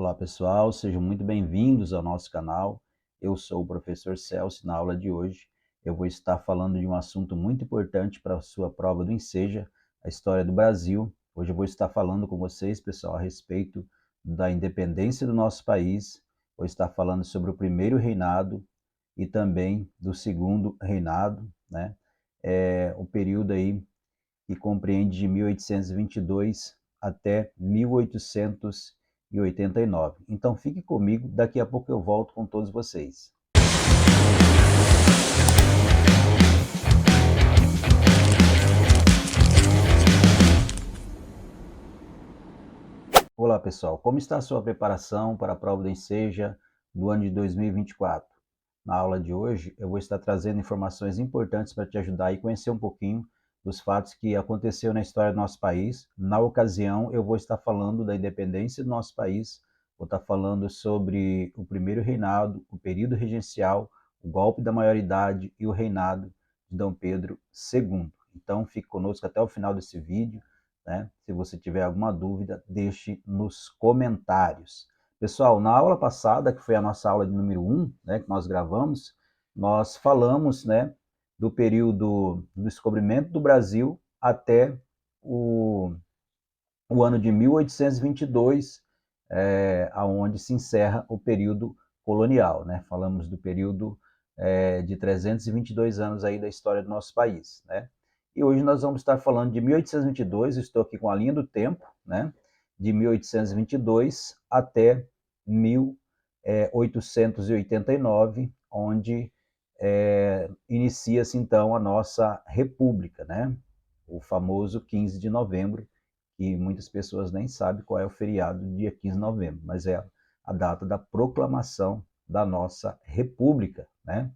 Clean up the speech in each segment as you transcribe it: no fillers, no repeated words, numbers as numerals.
Olá pessoal, sejam muito bem-vindos ao nosso canal. Eu sou o professor Celso. Na aula de hoje eu vou estar falando de um assunto muito importante para a sua prova do Enseja, a história do Brasil. Hoje eu vou estar falando com vocês, pessoal, a respeito da independência do nosso país. Vou estar falando sobre o primeiro reinado e também do segundo reinado, né? O período aí que compreende de 1822 até 1889. Então fique comigo, daqui a pouco eu volto com todos vocês. Olá pessoal, como está a sua preparação para a prova do Enseja do ano de 2024? Na aula de hoje eu vou estar trazendo informações importantes para te ajudar e conhecer um pouquinho dos fatos que aconteceu na história do nosso país. Na ocasião eu vou estar falando da independência do nosso país, vou estar falando sobre o primeiro reinado, o período regencial, o golpe da maioridade e o reinado de Dom Pedro II. Então fique conosco até o final desse vídeo, né? Se você tiver alguma dúvida, deixe nos comentários. Pessoal, na aula passada, que foi a nossa aula de número 1, né, que nós gravamos, nós falamos, né, do período do descobrimento do Brasil até o ano de 1822, aonde se encerra o período colonial, né? Falamos do período de 322 anos aí da história do nosso país, né? E hoje nós vamos estar falando de 1822, estou aqui com a linha do tempo, né? De 1822 até 1889, onde inicia-se então a nossa república, né? O famoso 15 de novembro, que muitas pessoas nem sabem qual é o feriado do dia 15 de novembro, mas é a data da proclamação da nossa república, né?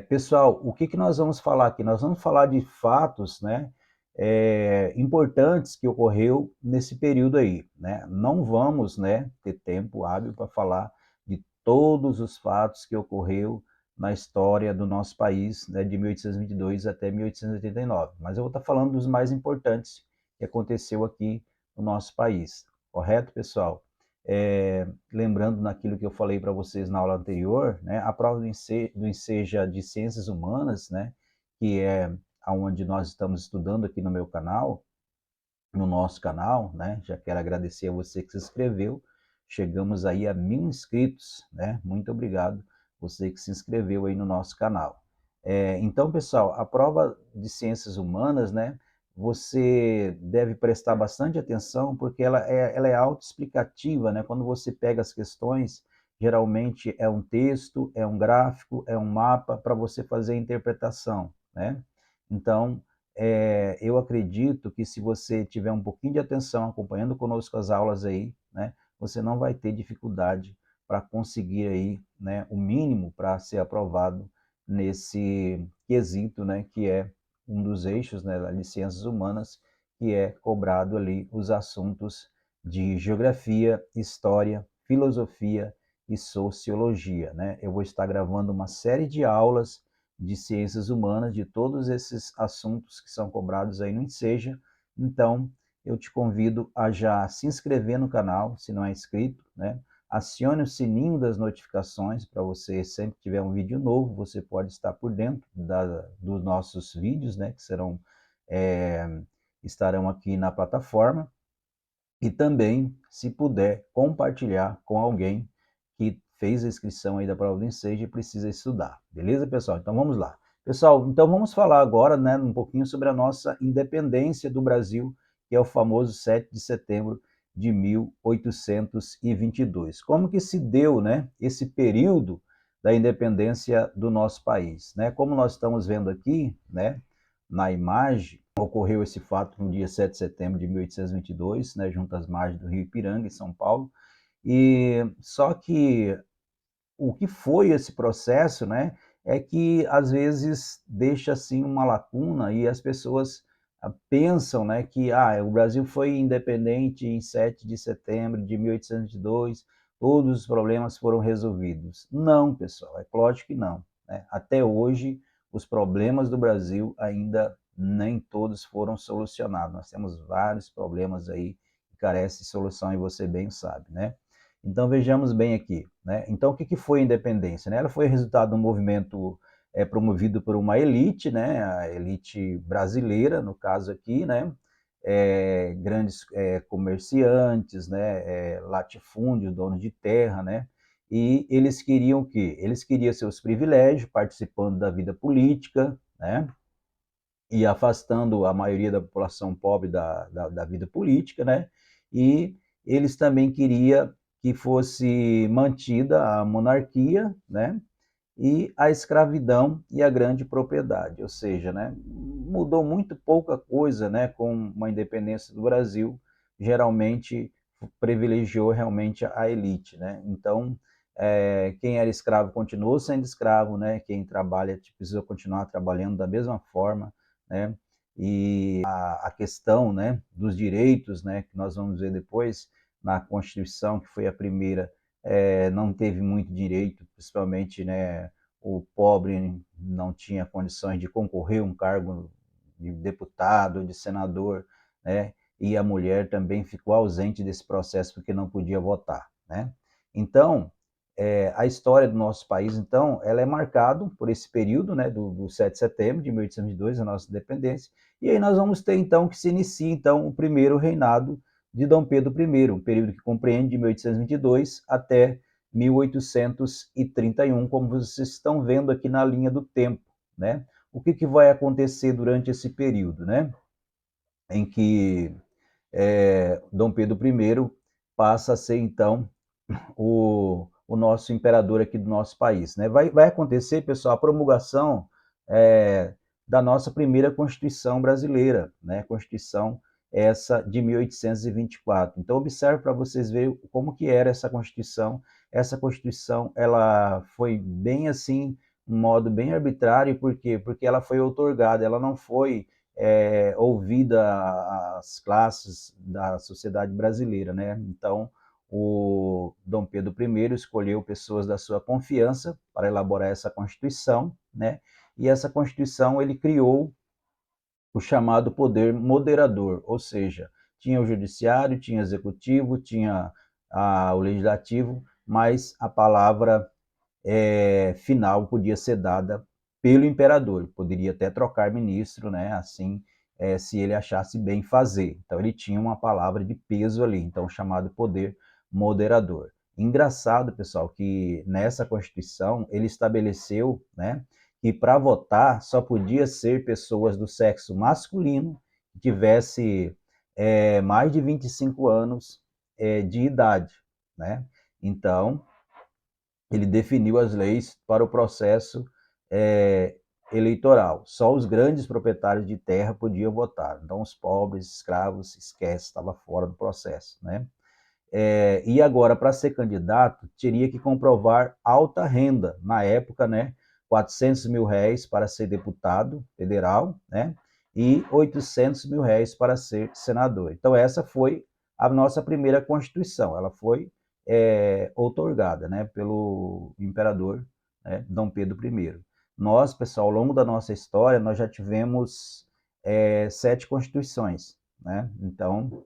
Pessoal, o que nós vamos falar aqui? Nós vamos falar de fatos, né, importantes que ocorreu nesse período aí, né? Não vamos, né, ter tempo hábil para falar de todos os fatos que ocorreu na história do nosso país, né, de 1822 até 1889, mas eu vou estar falando dos mais importantes que aconteceu aqui no nosso país, correto, pessoal? Lembrando naquilo que eu falei para vocês na aula anterior, né, a prova do Enseja de Ciências Humanas, né, que é aonde nós estamos estudando aqui no meu canal, no nosso canal, né, já quero agradecer a você que se inscreveu, chegamos aí a 1.000 inscritos, né, muito obrigado você que se inscreveu aí no nosso canal. Então, pessoal, a prova de Ciências Humanas, né, você deve prestar bastante atenção, porque ela é autoexplicativa, né? Quando você pega as questões, geralmente é um texto, é um gráfico, é um mapa para você fazer a interpretação, né? Então, eu acredito que se você tiver um pouquinho de atenção, acompanhando conosco as aulas aí, né? Você não vai ter dificuldade para conseguir aí, né, o mínimo para ser aprovado nesse quesito, né, que é um dos eixos, né, das ciências humanas, que é cobrado ali os assuntos de geografia, história, filosofia e sociologia, né? Eu vou estar gravando uma série de aulas de ciências humanas, de todos esses assuntos que são cobrados aí no Enseja. Então, eu te convido a já se inscrever no canal, se não é inscrito, né? Acione o sininho das notificações para você, sempre que tiver um vídeo novo, você pode estar por dentro dos nossos vídeos, né, que estarão aqui na plataforma. E também, se puder, compartilhar com alguém que fez a inscrição aí da prova do Enseja e precisa estudar. Beleza, pessoal? Então vamos lá. Pessoal, então vamos falar agora, né, um pouquinho sobre a nossa independência do Brasil, que é o famoso 7 de setembro de 1822. Como que se deu, né, esse período da independência do nosso país, né? Como nós estamos vendo aqui, né, na imagem, ocorreu esse fato no dia 7 de setembro de 1822, né, junto às margens do Rio Ipiranga, em São Paulo. E só que o que foi esse processo, né, é que às vezes deixa assim uma lacuna e as pessoas pensam, né, que o Brasil foi independente em 7 de setembro de 1822, todos os problemas foram resolvidos. Não, pessoal, é lógico que não, né? Até hoje, os problemas do Brasil ainda nem todos foram solucionados. Nós temos vários problemas aí que carecem de solução e você bem sabe, né? Então vejamos bem aqui, né? Então o que foi a independência, né? Ela foi resultado de um movimento promovido por uma elite, né? A elite brasileira, no caso aqui, né? Grandes comerciantes, né? Latifúndios, donos de terra, né? E eles queriam o quê? Eles queriam seus privilégios, participando da vida política, né? E afastando a maioria da população pobre da vida política, né? E eles também queriam que fosse mantida a monarquia, né? E a escravidão e a grande propriedade, ou seja, né, mudou muito pouca coisa, né, com uma independência do Brasil, geralmente privilegiou realmente a elite, né, então quem era escravo continuou sendo escravo, né, quem trabalha precisa continuar trabalhando da mesma forma, né, e a questão, né, dos direitos, né, que nós vamos ver depois na Constituição, que foi a primeira, não teve muito direito, principalmente, né, o pobre não tinha condições de concorrer a um cargo de deputado, de senador, né, e a mulher também ficou ausente desse processo porque não podia votar, né. Então, a história do nosso país, então, ela é marcada por esse período, né, do 7 de setembro de 1822, a nossa independência, e aí nós vamos ter, então, que se inicia, então, o primeiro reinado de Dom Pedro I, um período que compreende de 1822 até 1831, como vocês estão vendo aqui na linha do tempo, né? O que vai acontecer durante esse período, né? Em que Dom Pedro I passa a ser, então, o nosso imperador aqui do nosso país, né? Vai acontecer, pessoal, a promulgação da nossa primeira Constituição brasileira, né? Constituição essa de 1824. Então, observe para vocês verem como que era essa Constituição. Essa Constituição, ela foi bem assim, um modo bem arbitrário, por quê? Porque ela foi outorgada, ela não foi ouvida às classes da sociedade brasileira, né? Então, o Dom Pedro I escolheu pessoas da sua confiança para elaborar essa Constituição, né? E essa Constituição ele criou o chamado poder moderador, ou seja, tinha o judiciário, tinha o executivo, tinha o legislativo, mas a palavra final podia ser dada pelo imperador, poderia até trocar ministro, né? Assim, se ele achasse bem fazer. Então ele tinha uma palavra de peso ali, então chamado poder moderador. Engraçado, pessoal, que nessa Constituição ele estabeleceu, né, que para votar só podia ser pessoas do sexo masculino que tivesse mais de 25 anos de idade, né? Então, ele definiu as leis para o processo eleitoral. Só os grandes proprietários de terra podiam votar. Então, os pobres, escravos, esquece, estava fora do processo, né? E agora, para ser candidato, teria que comprovar alta renda. Na época, né, 400 mil reais para ser deputado federal, né, e 800 mil reais para ser senador. Então, essa foi a nossa primeira Constituição. Ela foi outorgada, né, pelo imperador, né, Dom Pedro I. Nós, pessoal, ao longo da nossa história, nós já tivemos 7 constituições, né? Então,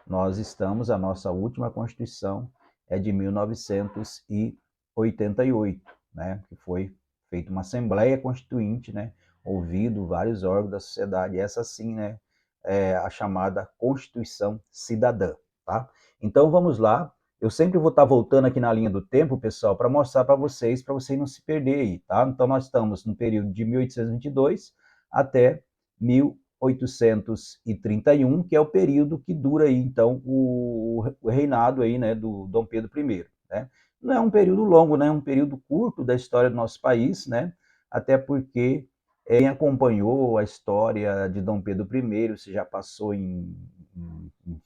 nós estamos, a nossa última Constituição é de 1988, né, que foi feita uma Assembleia Constituinte, né, ouvido vários órgãos da sociedade, essa sim, né, é a chamada Constituição Cidadã, tá? Então vamos lá, eu sempre vou estar voltando aqui na linha do tempo, pessoal, para mostrar para vocês não se perder aí, tá? Então nós estamos no período de 1822 até 1831, que é o período que dura aí, então, o reinado aí, né, do Dom Pedro I, né? Não é um período longo, né? É um período curto da história do nosso país, né? Até porque quem acompanhou a história de Dom Pedro I, se já passou em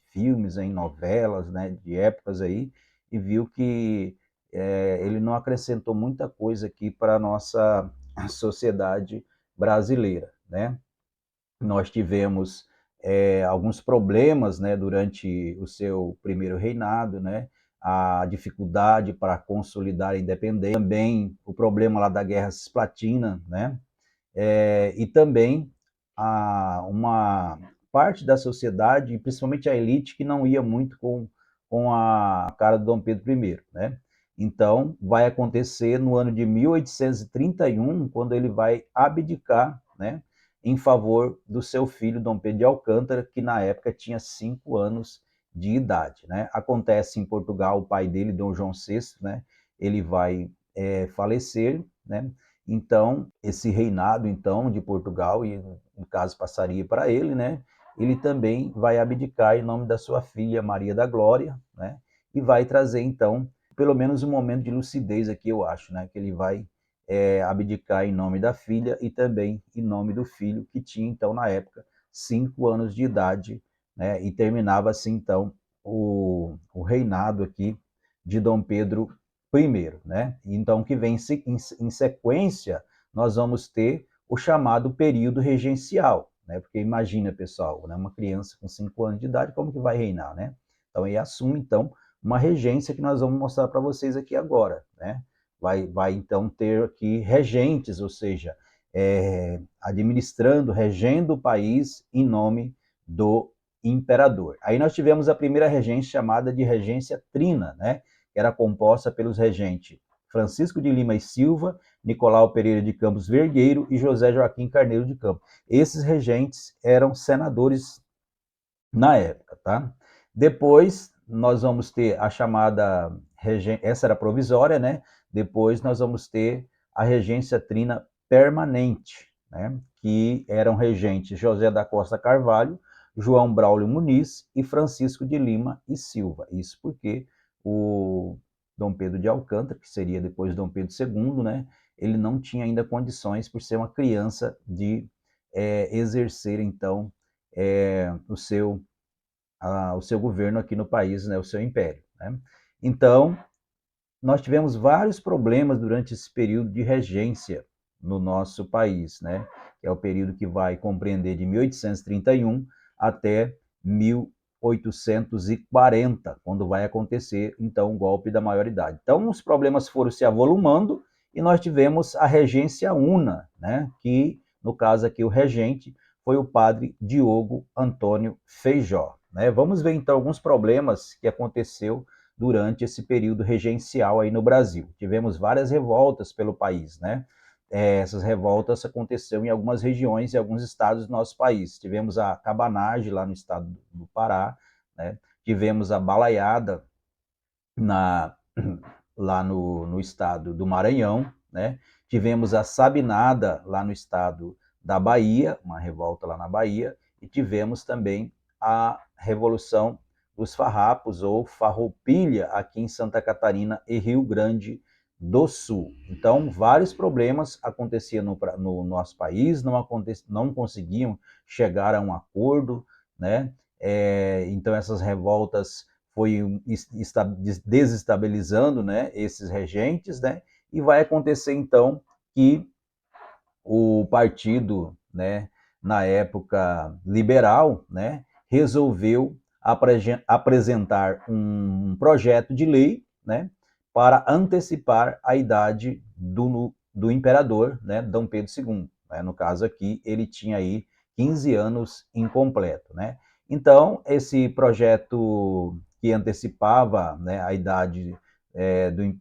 filmes, em novelas, né, de épocas aí, e viu que ele não acrescentou muita coisa aqui para a nossa sociedade brasileira, né? Nós tivemos alguns problemas, né, durante o seu primeiro reinado, né, a dificuldade para consolidar a independência, também o problema lá da Guerra Cisplatina, né, e também uma parte da sociedade, principalmente a elite, que não ia muito com com a cara de Dom Pedro I, né? Então, vai acontecer no ano de 1831, quando ele vai abdicar, né, em favor do seu filho Dom Pedro de Alcântara, que na época tinha 5 anos de idade, né? Acontece em Portugal, o pai dele, Dom João VI, né, ele vai falecer, né? Então, esse reinado, então, de Portugal, e no caso passaria para ele, né? Ele também vai abdicar em nome da sua filha Maria da Glória, né? E vai trazer, então, pelo menos um momento de lucidez aqui, eu acho, né? Que ele vai abdicar em nome da filha e também em nome do filho, que tinha, então, na época, 5 anos de idade, né? E terminava assim, então, o reinado aqui de Dom Pedro I, né? Então, que vem em sequência, nós vamos ter o chamado período regencial, né? Porque imagina, pessoal, né? Uma criança com 5 anos de idade, como que vai reinar, né? Então, ele assume, então, uma regência que nós vamos mostrar para vocês aqui agora, né? Vai então ter aqui regentes, ou seja, administrando, regendo o país em nome do imperador. Aí nós tivemos a primeira regência chamada de regência trina, né? Que era composta pelos regentes Francisco de Lima e Silva, Nicolau Pereira de Campos Vergueiro e José Joaquim Carneiro de Campos. Esses regentes eram senadores na época, tá? Depois nós vamos ter a chamada essa era provisória, né? Depois nós vamos ter a regência trina permanente, né? Que eram regentes José da Costa Carvalho, João Braulio Muniz e Francisco de Lima e Silva. Isso porque o Dom Pedro de Alcântara, que seria depois Dom Pedro II, né? Ele não tinha ainda condições, por ser uma criança, de exercer, então, o seu governo aqui no país, né, o seu império, né? Então, nós tivemos vários problemas durante esse período de regência no nosso país, né? Que é o período que vai compreender de 1831 até 1840, quando vai acontecer, então, o golpe da maioridade. Então, os problemas foram se avolumando e nós tivemos a regência una, né? Que, no caso aqui, o regente foi o padre Diogo Antônio Feijó, né? Vamos ver, então, alguns problemas que aconteceu durante esse período regencial aí no Brasil. Tivemos várias revoltas pelo país, né? Essas revoltas aconteceram em algumas regiões e alguns estados do nosso país. Tivemos a cabanagem lá no estado do Pará, né? Tivemos a balaiada na, lá no estado do Maranhão, né? Tivemos a sabinada lá no estado da Bahia, uma revolta lá na Bahia, e tivemos também a Revolução dos Farrapos, ou Farroupilha, aqui em Santa Catarina e Rio Grande do Sul. Então, vários problemas aconteciam no nosso país, não conseguiam chegar a um acordo, né? Então, essas revoltas foi desestabilizando, né, esses regentes, né, e vai acontecer então que o partido, né, na época liberal, né, resolveu apresentar um projeto de lei, né, para antecipar a idade do imperador, né, Dom Pedro II. Né? No caso aqui, ele tinha aí 15 anos incompleto, né? Então, esse projeto que antecipava, né, a idade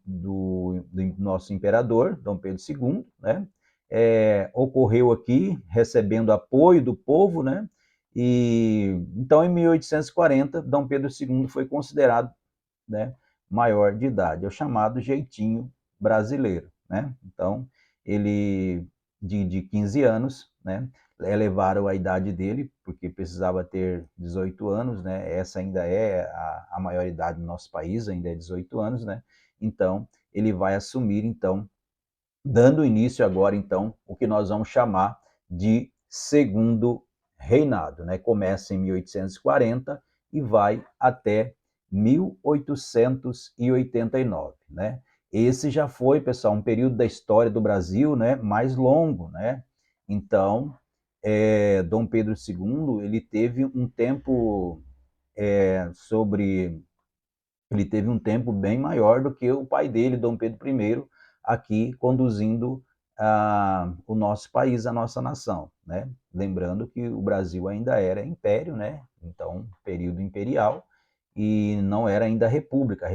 do nosso imperador, Dom Pedro II, né, ocorreu aqui, recebendo apoio do povo, né? E então, em 1840, Dom Pedro II foi considerado, né, maior de idade, é o chamado jeitinho brasileiro, né? Então, ele de 15 anos, né? Elevaram a idade dele, porque precisava ter 18 anos, né? Essa ainda é a maioridade do nosso país, ainda é 18 anos, né? Então, ele vai assumir, então, dando início agora, então, o que nós vamos chamar de segundo reinado, né? Começa em 1840 e vai até 1889, né? Esse já foi, pessoal, um período da história do Brasil, né, mais longo, né? Então, Dom Pedro II, ele teve um tempo ele teve um tempo bem maior do que o pai dele, Dom Pedro I, aqui conduzindo o nosso país, a nossa nação, né? Lembrando que o Brasil ainda era império, né? Então, período imperial, e não era ainda a República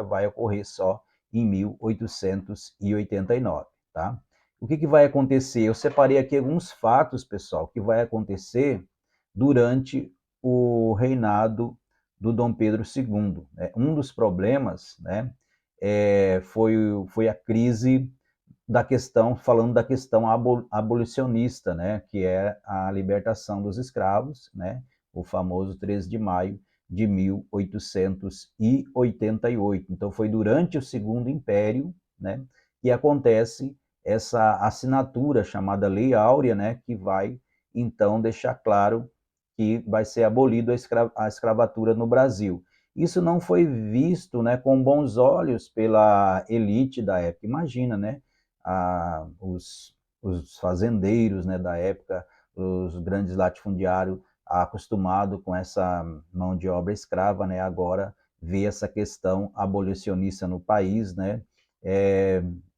vai ocorrer só em 1889, tá? O que vai acontecer? Eu separei aqui alguns fatos, pessoal, que vai acontecer durante o reinado do Dom Pedro II. Um dos problemas, né, foi a crise da questão, falando da questão abolicionista, né, que é a libertação dos escravos, né, o famoso 13 de maio de 1888. Então, foi durante o Segundo Império, né, que acontece essa assinatura chamada Lei Áurea, né, que vai, então, deixar claro que vai ser abolido a escravatura no Brasil. Isso não foi visto, né, com bons olhos pela elite da época. Imagina, né, os fazendeiros, né, da época, os grandes latifundiários, acostumado com essa mão de obra escrava, né, agora vê essa questão abolicionista no país, né,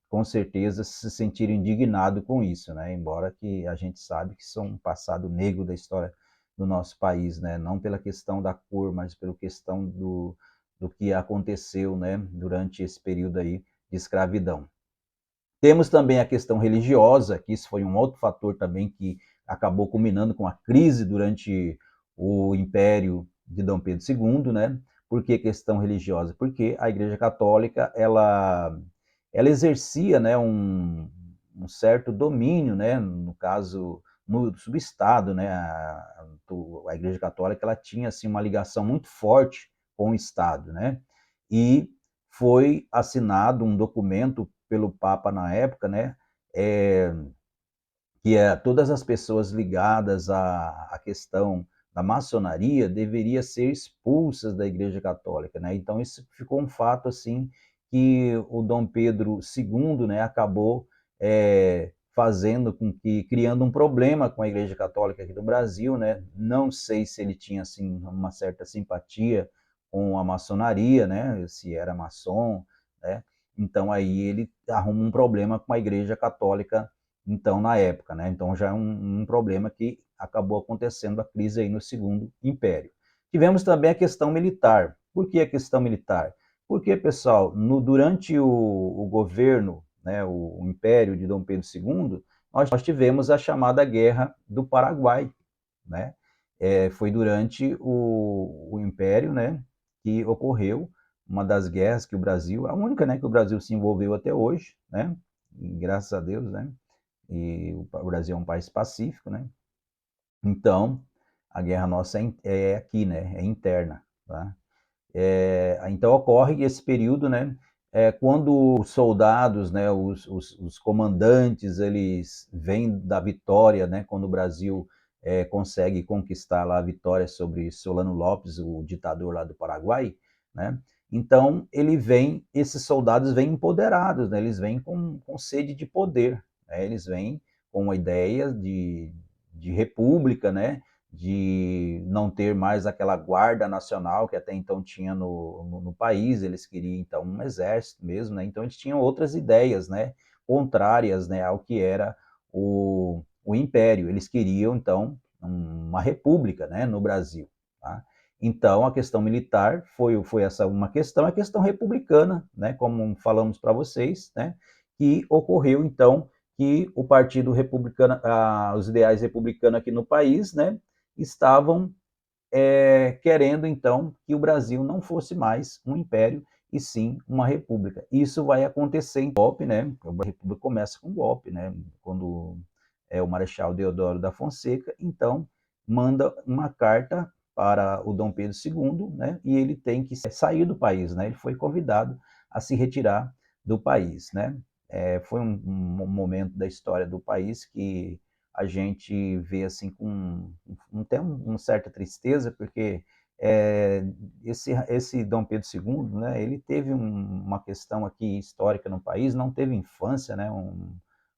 com certeza se sentir indignado com isso, né, embora que a gente sabe que isso é um passado negro da história do nosso país, né, não pela questão da cor, mas pela questão do que aconteceu, né, durante esse período aí de escravidão. Temos também a questão religiosa, que isso foi um outro fator também que acabou culminando com a crise durante o Império de Dom Pedro II, né? Por que questão religiosa? Porque a Igreja Católica, ela exercia, né, um certo domínio, né? No caso, no subestado, né? A Igreja Católica, ela tinha, assim, uma ligação muito forte com o Estado, né? E foi assinado um documento pelo Papa na época, né, que todas as pessoas ligadas à questão da maçonaria deveriam ser expulsas da Igreja Católica, né? Então isso ficou um fato assim que o Dom Pedro II, né, acabou fazendo com que criando um problema com a Igreja Católica aqui do Brasil, né? Não sei se ele tinha assim uma certa simpatia com a maçonaria, né? Se era maçom, né? Então aí ele arruma um problema com a Igreja Católica então na época, né? Então já é um problema que acabou acontecendo a crise aí no Segundo Império. Tivemos também a questão militar. Por que a questão militar? Porque, pessoal, durante o governo, né, o Império de Dom Pedro II, nós tivemos a chamada Guerra do Paraguai, né? Foi durante o Império, né, que ocorreu uma das guerras que o Brasil, a única, né, que o Brasil se envolveu até hoje, né? E, graças a Deus, né? E o Brasil é um país pacífico, né? Então, a guerra nossa é aqui, né? É interna, tá? Então ocorre esse período, né? Quando os soldados, né? Os comandantes, eles vêm da vitória, né? Quando o Brasil consegue conquistar lá a vitória sobre Solano Lopes, o ditador lá do Paraguai, né? Então esses soldados vêm empoderados, né? Eles vêm com sede de poder, né? Eles vêm com uma ideia de república, né? De não ter mais aquela guarda nacional que até então tinha no país, eles queriam então um exército mesmo, né? Então eles tinham outras ideias, né? Contrárias, né? Ao que era o império, eles queriam então uma república, né? No Brasil, tá? Então a questão militar foi essa uma questão, a questão republicana, né? Como falamos para vocês, né? Que ocorreu então que o Partido Republicano, os ideais republicanos aqui no país, né, estavam querendo, então, que o Brasil não fosse mais um império, e sim uma república. Isso vai acontecer em golpe, né? A república começa com golpe, né? Quando o Marechal Deodoro da Fonseca, então, manda uma carta para o Dom Pedro II, né? E ele tem que sair do país, né? Ele foi convidado a se retirar do país, né? Foi um momento da história do país que a gente vê assim com até uma certa tristeza, porque esse Dom Pedro II, né, ele teve uma questão aqui histórica no país, não teve infância, né,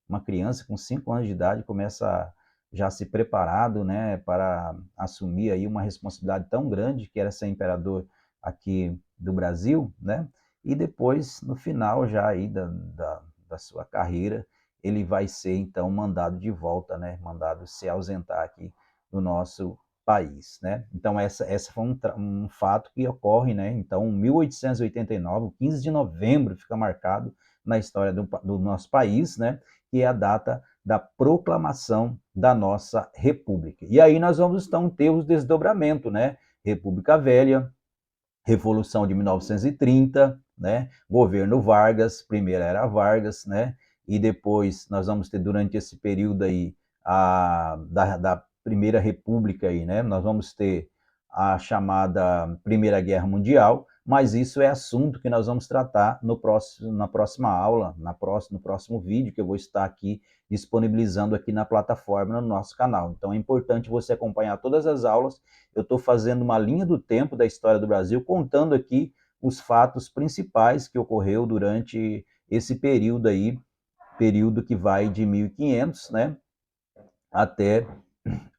uma criança com 5 anos de idade começa já se preparado, né, para assumir aí uma responsabilidade tão grande que era ser imperador aqui do Brasil, né, e depois, no final já aí da sua carreira, ele vai ser então mandado de volta, né, mandado se ausentar aqui do nosso país, né? Então, essa foi um fato que ocorre, né? Então, 1889, o 15 de novembro, fica marcado na história do nosso país, né? Que é a data da proclamação da nossa República. E aí nós vamos então ter os desdobramentos, né? República Velha, Revolução de 1930, né? Governo Vargas, primeira era Vargas, né? E depois nós vamos ter durante esse período aí da Primeira República aí, né? Nós vamos ter a chamada Primeira Guerra Mundial, mas isso é assunto que nós vamos tratar na próxima aula, no próximo vídeo que eu vou estar aqui disponibilizando aqui na plataforma, no nosso canal. Então é importante você acompanhar todas as aulas. Eu estou fazendo uma linha do tempo da história do Brasil, contando aqui os fatos principais que ocorreu durante esse período aí, período que vai de 1500, né, até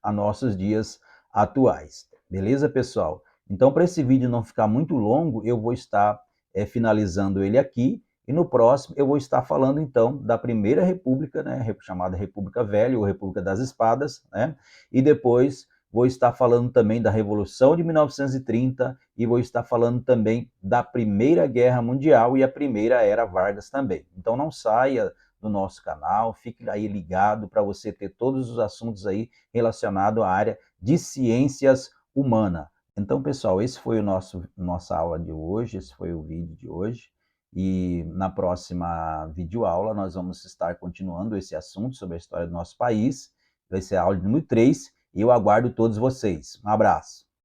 a nossos dias atuais. Beleza, pessoal? Então, para esse vídeo não ficar muito longo, eu vou estar finalizando ele aqui, e no próximo eu vou estar falando, então, da Primeira República, né, chamada República Velha, ou República das Espadas, né, e depois vou estar falando também da Revolução de 1930, e vou estar falando também da Primeira Guerra Mundial e a Primeira Era Vargas também. Então, não saia do nosso canal, fique aí ligado para você ter todos os assuntos aí relacionados à área de ciências humanas. Então, pessoal, esse foi nossa aula de hoje, esse foi o vídeo de hoje, e na próxima videoaula nós vamos estar continuando esse assunto sobre a história do nosso país. Vai ser a aula número 3, e eu aguardo todos vocês. Um abraço.